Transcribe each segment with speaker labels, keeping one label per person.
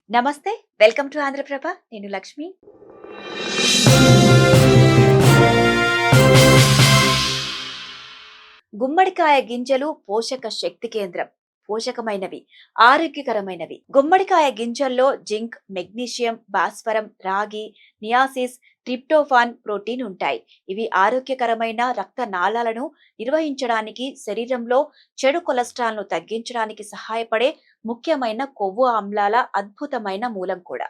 Speaker 1: నమస్తే. Welcome to Andhra Prabha. నేను లక్ష్మి. గుమ్మడికాయ గింజలు పోషక శక్తి కేంద్రం. పోషకమైనవి, ఆరోగ్యకరమైనవి. గుమ్మడికాయ గింజల్లో జింక్, మెగ్నీషియం, భాస్వరం, రాగి, నియాసిస్, ట్రిప్టోఫాన్, ప్రోటీన్ ఉంటాయి. ఇవి ఆరోగ్యకరమైన రక్త నాళాలను నిర్వహించడానికి, శరీరంలో చెడు కొలెస్ట్రాల్ ను తగ్గించడానికి సహాయపడే ముఖ్యమైన కొవ్వు ఆమ్లాల అద్భుతమైన మూలం కూడా.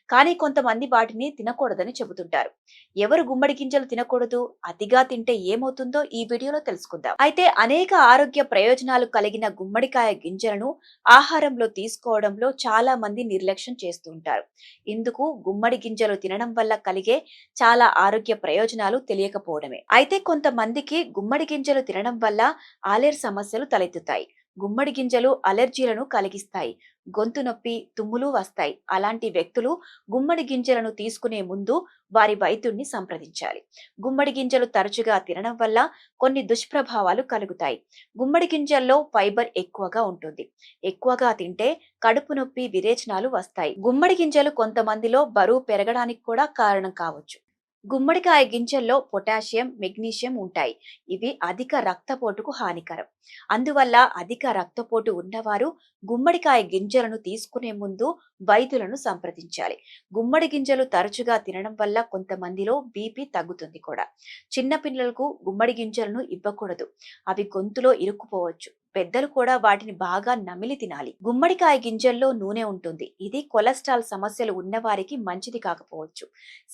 Speaker 1: కానీ కొంతమంది వాటిని తినకూడదని చెబుతుంటారు. ఎవరు గుమ్మడి గింజలు తినకూడదు, అతిగా తింటే ఏమవుతుందో ఈ వీడియోలో తెలుసుకుందాం. అయితే అనేక ఆరోగ్య ప్రయోజనాలు కలిగిన గుమ్మడికాయ గింజలను ఆహారంలో తీసుకోవడంలో చాలా మంది నిర్లక్ష్యం చేస్తూ ఉంటారు. ఇందుకు గుమ్మడి గింజలు తినడం వల్ల కలిగే చాలా ఆరోగ్య ప్రయోజనాలు తెలియకపోవడమే. అయితే కొంతమందికి గుమ్మడి గింజలు తినడం వల్ల ఆలేర్ సమస్యలు తలెత్తుతాయి. గుమ్మడి గింజలు అలెర్జీలను కలిగిస్తాయి. గొంతు నొప్పి, తుమ్ములు వస్తాయి. అలాంటి వ్యక్తులు గుమ్మడి గింజలను తీసుకునే ముందు వారి వైద్యుణ్ణి సంప్రదించాలి. గుమ్మడి గింజలు తరచుగా తినడం వల్ల కొన్ని దుష్ప్రభావాలు కలుగుతాయి. గుమ్మడి గింజల్లో ఫైబర్ ఎక్కువగా ఉంటుంది. ఎక్కువగా తింటే కడుపు నొప్పి, విరేచనాలు వస్తాయి. గుమ్మడి గింజలు కొంతమందిలో బరువు పెరగడానికి కూడా కారణం కావచ్చు. గుమ్మడికాయ గింజల్లో పొటాషియం, మెగ్నీషియం ఉంటాయి. ఇవి అధిక రక్తపోటుకు హానికరం. అందువల్ల అధిక రక్తపోటు ఉన్నవారు గుమ్మడికాయ గింజలను తీసుకునే ముందు వైద్యులను సంప్రదించాలి. గుమ్మడి గింజలు తరచుగా తినడం వల్ల కొంతమందిలో బీపీ తగ్గుతుంది కూడా. చిన్న పిల్లలకు గుమ్మడి గింజలను ఇవ్వకూడదు. అవి గొంతులో ఇరుక్కుపోవచ్చు. పెద్దలు కూడా వాటిని బాగా నమిలి తినాలి. గుమ్మడికాయ గింజల్లో నూనె ఉంటుంది. ఇది కొలెస్ట్రాల్ సమస్యలు ఉన్నవారికి మంచిది కాకపోవచ్చు.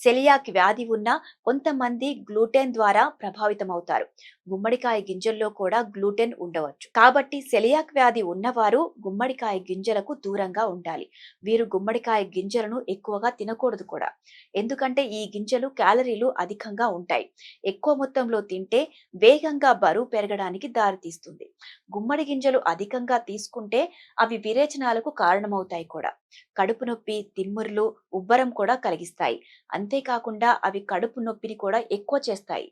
Speaker 1: సెలియాక్ వ్యాధి ఉన్న కొంతమంది గ్లూటెన్ ద్వారా ప్రభావితమవుతారు. గుమ్మడికాయ గింజల్లో కూడా గ్లూటెన్ ఉండవచ్చు. కాబట్టి సెలియాక్ వ్యాధి ఉన్నవారు గుమ్మడికాయ గింజలకు దూరంగా ఉండాలి. వీరు గుమ్మడికాయ గింజలను ఎక్కువగా తినకూడదు కూడా. ఎందుకంటే ఈ గింజలు క్యాలరీలు అధికంగా ఉంటాయి. ఎక్కువ మొత్తంలో తింటే వేగంగా బరువు పెరగడానికి దారితీస్తుంది. గుమ్మడి గింజలు అధికంగా తీసుకుంటే అవి విరేచనాలకు కారణమవుతాయి కూడా. కడుపు నొప్పి, తిమ్ముర్లు, ఉబ్బరం కూడా కలిగిస్తాయి. అంతేకాకుండా అవి కడుపు నొప్పిని కూడా ఎక్కువ చేస్తాయి.